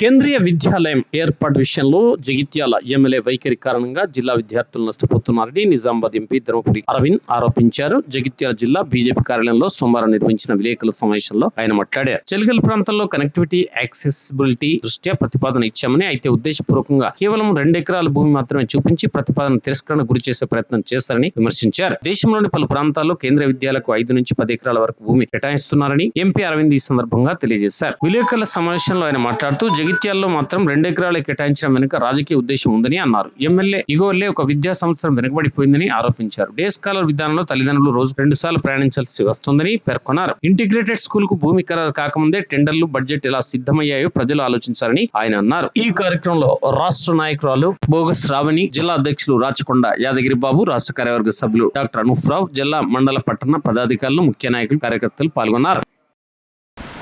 కేంద్రీయ విద్యాలయం ఏర్పాటు విషయంలో జగిత్యాల ఎమ్మెల్యే వైఖరి కారణంగా జిల్లా విద్యార్థులు నష్టపోతున్నారని నిజామాబాద్ ఎంపీ ధర్మపురి అరవింద్ ఆరోపించారు. జగిత్యాల జిల్లా బీజేపీ కార్యాలయంలో సోమవారం నిర్వహించిన విలేకరుల సమావేశంలో ఆయన మాట్లాడారు. చెలికల్ ప్రాంతంలో కనెక్టివిటీ యాక్సెసిబిలిటీ దృష్ట్యా ప్రతిపాదన ఇచ్చామని, అయితే ఉద్దేశపూర్వకంగా కేవలం 2 ఎకరాల భూమి మాత్రమే చూపించి ప్రతిపాదన తిరస్కరణ గురి చేసే ప్రయత్నం చేస్తారని విమర్శించారు. దేశంలోని పలు ప్రాంతాల్లో కేంద్రీయ విద్యాలయాలకు 5 నుంచి 10 ఎకరాల వరకు భూమి కేటాయిస్తున్నారని ఎంపీ అరవింద్ ఈ సందర్భంగా తెలియజేశారు. విలేకరుల సమావేశంలో ఆయన మాట్లాడుతూ జగిత్యాలలో మాత్రం 2 ఎకరాలు కేటాయించడం వెనుక రాజకీయ ఉద్దేశం ఉందని అన్నారు. ఎమ్మెల్యే ఇగోల్లే ఒక విద్యా సంవత్సరం వెనుకబడిపోయిందని ఆరోపించారు. డే స్కాలర్ విధానంలో తల్లిదండ్రులు రోజు 2 సార్లు ప్రయాణించాల్సి వస్తుందని పేర్కొన్నారు. ఇంటిగ్రేటెడ్ స్కూల్ కు భూమి ఖరారు కాకముందే టెండర్లు, బడ్జెట్ ఎలా సిద్ధమయ్యాయో ప్రజలు ఆలోచించాలని ఆయన అన్నారు. ఈ కార్యక్రమంలో రాష్ట్ర నాయకురాలు బోగస్ రావణి, జిల్లా అధ్యక్షులు రాచకొండ యాదగిరి బాబు, రాష్ట్ర కార్యవర్గ సభ్యులు డాక్టర్ అనూఫ్రావు, జిల్లా మండల పట్టణ పదాధికారులు, ముఖ్య నాయకులు, కార్యకర్తలు పాల్గొన్నారు.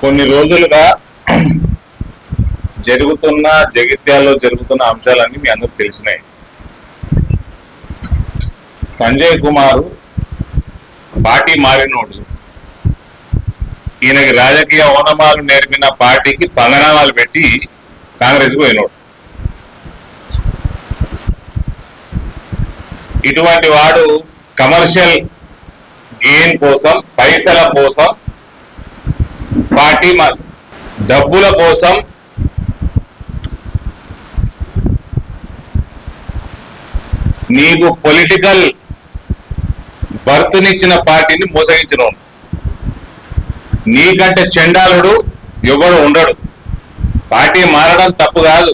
కొన్ని రోజులుగా జగిత్యాలలో జరుగుతున్న అంశాలన్నీ మీ అందరికి తెలిసినాయి. సంజయ్ కుమార్ పార్టీ మారినోడు, ఈయనకి రాజకీయ ఓనమాలు నేర్పిన పార్టీకి పంగనామాలు పెట్టి కాంగ్రెస్ కు పోయినోడు. ఇటువంటి వాడు కమర్షియల్ గెయిన్ కోసం, పైసల కోసం, పార్టీ డబ్బుల కోసం నీకు పొలిటికల్ బర్త్నిచ్చిన పార్టీని మోసగించిన నీకంటే చెండాలుడు ఎవడు ఉండడు. పార్టీ మారడం తప్పు కాదు,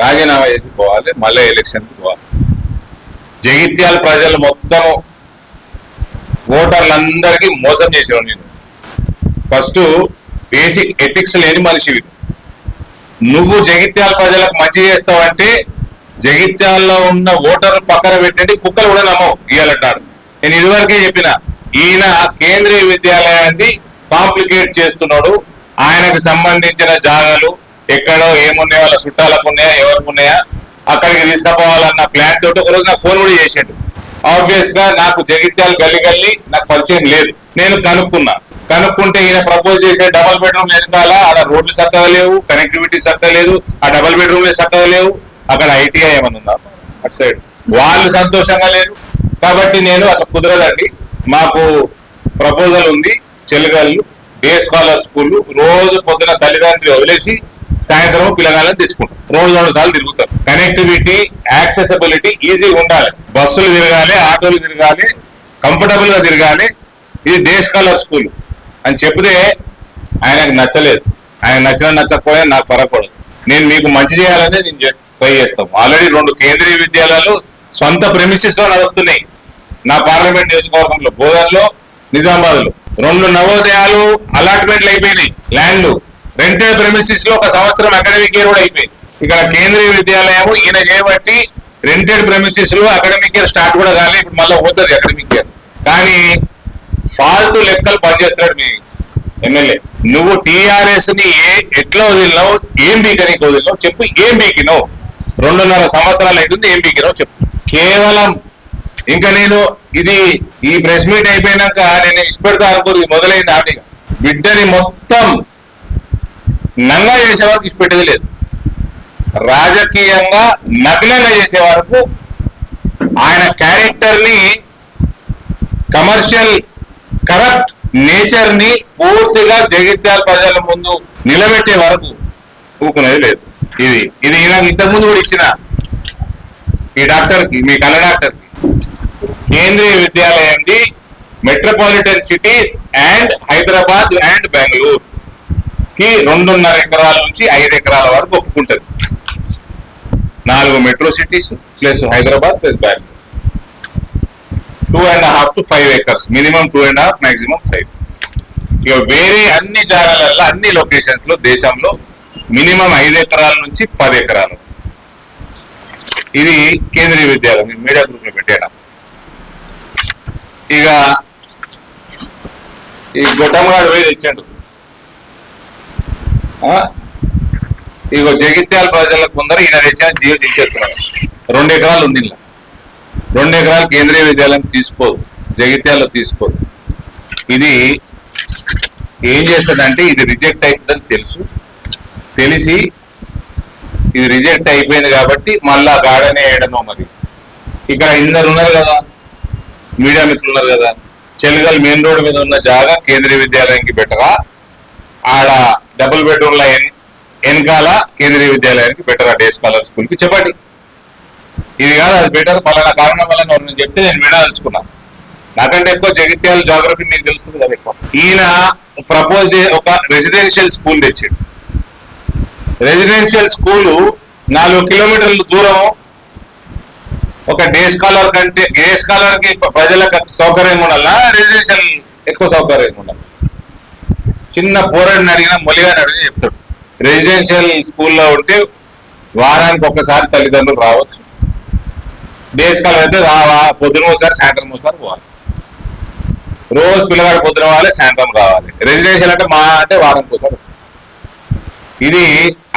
రాజీనామా చేసి పోవాలి, మళ్ళీ ఎలక్షన్కి పోవాలి. జగిత్యాల ప్రజలు మొత్తము ఓటర్లందరికీ మోసం చేసావు. నేను ఫస్ట్ బేసిక్ ఎథిక్స్ లేని మనిషివి. నువ్వు జగిత్యాల ప్రజలకు మంచి చేస్తావంటే జగిత్యాలలో ఉన్న ఓటర్లు పక్కన పెట్టండి, కుక్కలు కూడా నమ్మవు ఇవ్వాలంటారు. నేను ఇదివరకే చెప్పిన, ఈయన కేంద్రీయ విద్యాలయాన్ని కాంప్లికేట్ చేస్తున్నాడు. ఆయనకు సంబంధించిన జాగాలు ఎక్కడో ఏమున్నాయో, వాళ్ళ చుట్టాలకు ఉన్నాయా, ఎవరికి ఉన్నాయా, అక్కడికి తీసుకుపోవాలన్న ప్లాన్ తోటి ఒకరోజు నాకు ఫోన్ కూడా చేసాడు. ఆబ్వియస్ గా నాకు జగిత్యాల గల్లి నాకు పరిచయం లేదు. నేను కనుక్కుంటే ఈయన ప్రపోజ్ చేసే డబల్ బెడ్రూమ్ వెనకాల ఆడ రోడ్లు చక్కగా లేవు, కనెక్టివిటీ చక్కగా లేదు, ఆ డబల్ బెడ్రూమ్ చక్కగా లేవు, అక్కడ ఐటీఐ ఏమన్నా ఉందా అటు సైడ్, వాళ్ళు సంతోషంగా లేరు. కాబట్టి నేను అట్లా కుదరదండి, మాకు ప్రపోజల్ ఉంది, చెలిగల్లు డే స్కాలర్ స్కూల్, రోజు పొద్దున తల్లిదండ్రులు వదిలేసి సాయంత్రం పిల్లగాళ్ళని తెచ్చుకుంటాం, రోజు 2 సార్లు తిరుగుతాం. కనెక్టివిటీ, యాక్సెసిబిలిటీ ఈజీగా ఉండాలి, బస్సులు తిరగాలి, ఆటోలు తిరగాలి, కంఫర్టబుల్ గా తిరగాలి. ఇది డే స్కాలర్ స్కూల్ అని చెప్తే ఆయనకు నచ్చలేదు. ఆయన నచ్చకపోయినా నాకు ఫరక్ పడదు. నేను మీకు మంచి చేయాలని నేను ట్రై చేస్తాం. ఆల్రెడీ 2 కేంద్రీయ విద్యాలయాలు సొంత ప్రెమిసిస్ లో నడుస్తున్నాయి. నా పార్లమెంట్ నియోజకవర్గంలో బోధన్లో, నిజామాబాద్ లో 2 నవోదయాలు అలాట్మెంట్లు అయిపోయినాయి. ల్యాండ్లు రెంటెడ్ ప్రెమిసిస్ లో 1 సంవత్సరం అకాడమిక్ ఇయర్ కూడా అయిపోయింది. ఇక్కడ కేంద్రీయ విద్యాలయం ఈయన చేయబట్టి రెంటెడ్ ప్రెమిసిస్ లో అకాడమిక్ ఇయర్ స్టార్ట్ కూడా కాలే, ఇప్పుడు మళ్ళీ పోతుంది అకాడమిక్ ఇయర్. కానీ ఫాల్తు లెక్కలు పనిచేస్తున్నాడు మీ ఎమ్మెల్యే. నువ్వు టీఆర్ఎస్ ని ఎట్లా వదిలినావు, ఏం బీకనీకి వదిలినావు చెప్పు, ఏం బీకినావు? 2.5 సంవత్సరాలు అవుతుంది, ఏం బీకినావు చెప్పు. కేవలం ఇంకా నేను ఈ ప్రెస్ మీట్ అయిపోయినాక నేను ఇష్టపెడతా అనుకోరు, మొదలైంది ఆటగా. బిడ్డని మొత్తం నంగా చేసే వరకు ఇష్టపెట్టేది లేదు. రాజకీయంగా నగ్నంగా చేసే వరకు ఆయన క్యారెక్టర్ ని, కమర్షియల్ కరప్ట్ నేచర్ ని పూర్తిగా జగిత్యాల ప్రజల ముందు నిలబెట్టే వరకు ఊకునేది లేదు. ఇది నాకు ఇంతకుముందు కూడా ఇచ్చిన ఈ డాక్టర్ కి, మీ కళ్ళ డాక్టర్ కి, కేంద్రీయ విద్యాలయంది metropolitan cities and Hyderabad and Bengaluru కి 2.5 ఎకరాల నుంచి 5 ఎకరాల వరకు ఒప్పుకుంటది. 4 metro cities plus Hyderabad plus Bengaluru, 2.5 to 5 acres, minimum 2.5, maximum 5. ఇక వేరే అన్ని జాగాలలో, అన్ని లొకేషన్స్ లో దేశంలో మినిమం 5 ఎకరాల నుంచి 10 ఎకరాలు. ఇది కేంద్రీయ విద్యాలయం మీడియా గ్రూప్ లో పెట్టాను. ఇక ఈ గొట్టంగాడు వేది ఇచ్చాడు. ఇక జగిత్యాల ప్రజలకు కొందరు ఈయన తెచ్చిన జియో తీసేస్తున్నారు. 2 ఎకరాలు ఉంది ఇలా. 2 ఎకరాలు కేంద్రీయ విద్యాలయం తీసుకోదు, జగిత్యాలలో తీసుకోదు. ఇది ఏం చేస్తుందంటే ఇది రిజెక్ట్ అవుతుందని తెలిసి ఇది రిజెక్ట్ అయిపోయింది కాబట్టి మళ్ళా గాడనే వేయడమో మరి. ఇక్కడ ఇందరు ఉన్నారు కదా, మీడియా మిత్రులు ఉన్నారు కదా, చెలుగల్ మెయిన్ రోడ్ మీద ఉన్న జాగా కేంద్రీయ విద్యాలయానికి బెటరా, ఆడ డబుల్ బెడ్రూమ్ ల వెనకాల కేంద్రీయ విద్యాలయానికి బెటరా, డే స్కాలర్ స్కూల్ కి చెప్పండి. ఇది కాదు అది బెటర్ పలానా కారణం వల్ల నేను చెప్తే నేను వినదలుచుకున్నా. నాకంటే ఎక్కువ జగిత్యాల జాగ్రఫీ మీకు తెలుస్తుంది కదా ఎక్కువ. ఈయన ప్రపోజ్ ఒక రెసిడెన్షియల్ స్కూల్ తెచ్చాడు. రెసిడెన్షియల్ స్కూలు 4 కిలోమీటర్ల దూరం. ఒక డే స్కాలర్ కంటే డే స్కాలర్ కి ప్రజలకు సౌకర్యం ఉండాలా, రెసిడెన్షియల్ ఎక్కువ సౌకర్యం ఉండాలి? చిన్న పోరాడిని అడిగినా మొలిగాని అడిగి చెప్తాడు. రెసిడెన్షియల్ స్కూల్లో ఉంటే వారానికి ఒక్కసారి తల్లిదండ్రులు రావచ్చు, డే స్కాలర్ అయితే పొద్దున ఒకసారి సాయంత్రం ఒకసారి పోవాలి. రోజు పిల్లగాడు పొద్దున పోవాలి, సాయంత్రం రావాలి. రెసిడెన్షియల్ అంటే మా అంటే వారానికి ఒకసారి. ఇది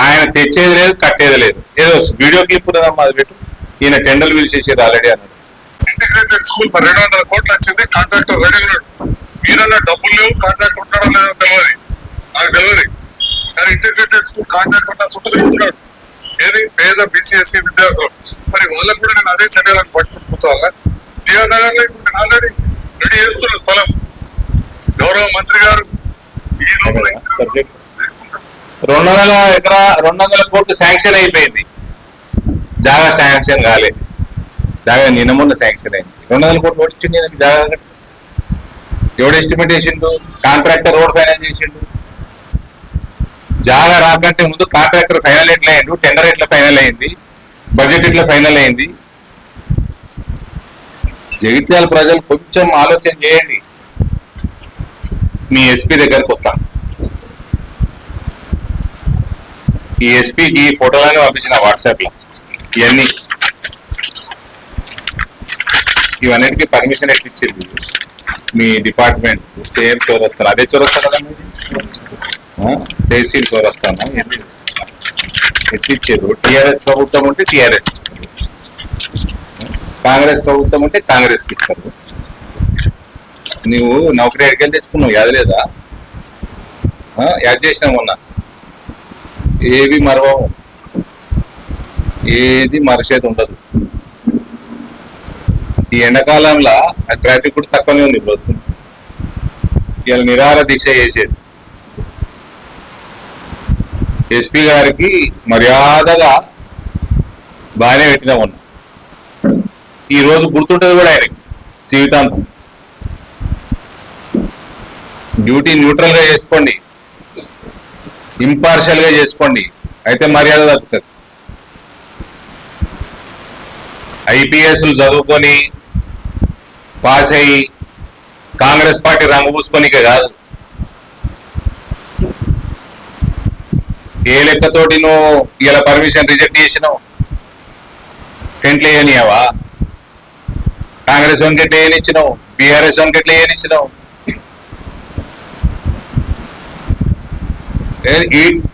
ఆయన తెచ్చేది లేదు, కట్టేది లేదు. ఏదో వీడియో క్లిప్ ఉన్నదమ్మా, అది పెట్టు. ఈయన టెండర్లు పిలిచేసేది ఆల్రెడీ అన్నాడు. ఇంటిగ్రేటెడ్ స్కూల్ 200 కోట్లు వచ్చింది, కాంట్రాక్టర్ రెడీ ఉన్నాడు. మీరన్నా డబ్బులు లేవు, కాంట్రాక్టర్ ఉంటాడో లేదో తెలియదు, నాకు తెలియదు. కానీ ఇంటిగ్రేటెడ్ స్కూల్ కాంట్రాక్టర్ చుట్టూ తిరుగుతున్నాడు. ఏది పేద BCSE విద్యార్థులు. మరి వాళ్ళకు కూడా నేను అదే చర్యలను పట్టుకుని కూర్చోవాలా? టీఆర్ నగర్ లో ఇప్పుడు నేను ఆల్రెడీ రెడీ చేస్తున్న స్థలం గౌరవ మంత్రి గారు ఈ లోపల 200 కోట్లు శాంక్షన్ అయిపోయింది, జాగా శాంక్షన్ కాలేదు. జాగా నిన్న మొన్న శాంక్షన్ అయింది. 200 కోట్లు వచ్చింది జాగా. ఎవడు ఎస్టిమేట్ చేసిండు? కాంట్రాక్టర్ రోడ్ ఫైనల్ చేసిండు. జాగా రాకంటే ముందు కాంట్రాక్టర్ ఫైనల్ ఎట్లా అయ్యిండు, టెండర్ ఎట్లా ఫైనల్ అయింది, బడ్జెట్ ఎట్లా ఫైనల్ అయింది? జగిత్యాల ప్రజలు కొంచెం ఆలోచన చేయండి. మీ ఎస్పీ దగ్గరకు వస్తాం. ఈ ఎస్పీకి ఫోటోలన్నీ పంపించిన వాట్సాప్ లో. ఇవన్నిటికీ పర్మిషన్ ఎట్లా ఇచ్చింది మీ డిపార్ట్మెంట్? సేమ్ చోరస్తాను, అదే చోరస్తా కదా, తహసీల్ చోరస్తాను ఎట్లిచ్చారు? టీఆర్ఎస్ ప్రభుత్వం ఉంటే టీఆర్ఎస్, కాంగ్రెస్ ప్రభుత్వం ఉంటే కాంగ్రెస్ ఇస్తారు. నువ్వు నౌకరీ ఎక్కడికి తెచ్చుకున్నావు, యాద లేదా? యాడ్ చేసినా మొన్న. ఏవి మరవము, ఏది మరచేది ఉండదు. ఈ ఎండాకాలంలో ఆ ట్రాఫిక్ కూడా తక్కువనే ఉంది. ఇప్పుడు ఇవాళ నిరాహార దీక్ష చేసేది. ఎస్పీ గారికి మర్యాదగా బాగానే పెట్టినా ఉన్నా. ఈ రోజు గుర్తుంటది కూడా ఆయనకి జీవితాంతం. డ్యూటీ న్యూట్రల్ గా చేసుకోండి, ఇంపార్షియల్ గా చేసుకోండి, అయితే మర్యాద తగ్గుతుంది. IPSలు చదువుకొని పాస్ అయ్యి కాంగ్రెస్ పార్టీ రంగు పూసుకొనికే కాదు. ఏ లెక్కతోటి నువ్వు ఇలా పర్మిషన్ రిజెక్ట్ చేసినావు? టెంట్లు వేయనియావా? కాంగ్రెస్ వానికి ఎట్లా వేయనిచ్చినావు? BRS వానికి ఎట్లా వేయనిచ్చినావు?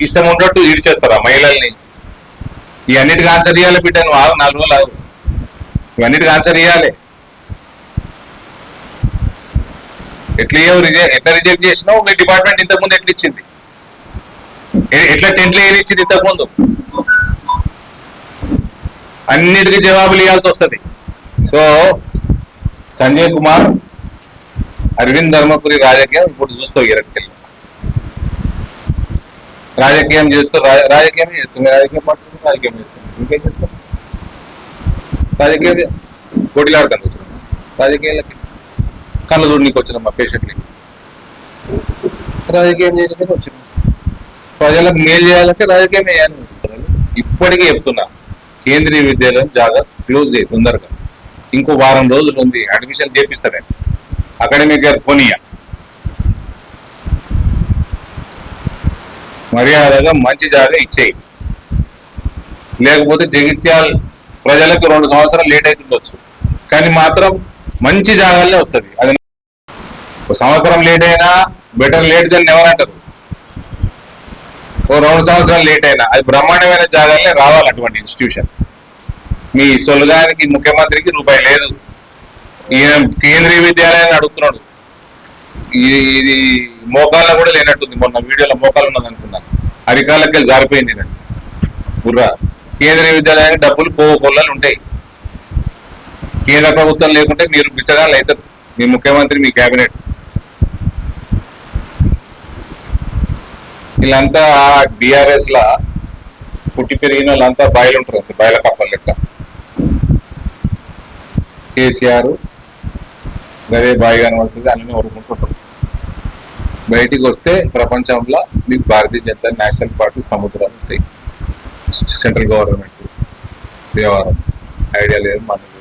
ఇష్టం ఉన్నట్టు ఈడ్చేస్తారా మహిళల్ని? ఇవన్నిటికి ఆన్సర్ ఇవ్వాలి బిడ్డ. నువ్వు ఆగు, 4 రోజులు ఆగు. ఇవన్నిటికి ఆన్సర్ ఇవ్వాలి. ఎట్లా రిజెక్ట్ చేసినావు? మీ డిపార్ట్మెంట్ ఇంతకుముందు ఎట్లా ఇచ్చింది? ఎట్లా టెంట్లు ఏనిచ్చింది ఇంతకుముందు? అన్నిటికీ జవాబులు ఇవ్వాల్సి వస్తుంది. సో సంజయ్ కుమార్, అరవింద్ ధర్మపురి రాజకీయం ఇప్పుడు చూస్తావు. ఎరకెళ్ళి రాజకీయం చేస్తూ రాజకీయం చేస్తుంది, రాజకీయం పడుతుంది, రాజకీయం చేస్తుంది. ఇంకేం చేస్తాం? రాజకీయం పోటీలాడుతాను కూర్చున్నాం. రాజకీయాలకి కళ్ళు చూడడానికి వచ్చినాం, మా పేషెంట్ని రాజకీయం చేయడానికి వచ్చినాం. ప్రజలకు మేలు చేయాలంటే రాజకీయం వేయాలి. ఇప్పటికీ చెప్తున్నా, కేంద్రీయ విద్యాలయం జాగా క్లోజ్ చేయి తొందరగా. ఇంకో వారం రోజులు ఉంది, అడ్మిషన్ చేపిస్తాడు అకాడమిక్ ఇయర్ పోనీయ. మర్యాదగా మంచి జాగా ఇచ్చేయి, లేకపోతే జగిత్యాల ప్రజలకు 2 సంవత్సరాలు లేట్ అవుతుండొచ్చు, కానీ మాత్రం మంచి జాగాలనే వస్తుంది. అది 1 సంవత్సరం లేట్ అయినా బెటర్ లేట్ దాన్ని ఎవరంటారు. 2 సంవత్సరాలు లేట్ అయినా అది బ్రహ్మాండమైన జాగాలనే రావాలి అటువంటి ఇన్స్టిట్యూషన్. మీ సొలగానికి ముఖ్యమంత్రికి రూపాయి లేదు. ఈయన కేంద్రీయ విద్యాలయాన్ని అడుగుతున్నాడు. ఇది మోకాళ్ళ కూడా లేనట్టుంది. మొన్న వీడియోలో మోకాలు ఉన్నది అనుకున్నాను, అరికాళ్ళకి జారిపోయింది బుర్రా. కేంద్రీయ విద్యాలయానికి డబ్బులు పోగొల్లాలు ఉంటాయి. కేంద్ర ప్రభుత్వం లేకుంటే మీరు బిచ్చగాళ్ళు అవుతారు, మీ ముఖ్యమంత్రి, మీ కేబినెట్. వీళ్ళంతా బీఆర్ఎస్ లా పుట్టి పెరిగిన వాళ్ళంతా బయలు ఉంటారు, బయల కప్పలు లెక్క. కేసీఆర్ గదే బాయి కనబడుతుంది, అన్నీ ఓడుకుంటుంటారు. బయటికి వస్తే ప్రపంచంలో మీకు భారతీయ జనతా నేషనల్ పార్టీ సముద్రాలు ఉంటాయి. సెంట్రల్ గవర్నమెంట్ వ్యవహారం ఐడియా లేదు మనకు.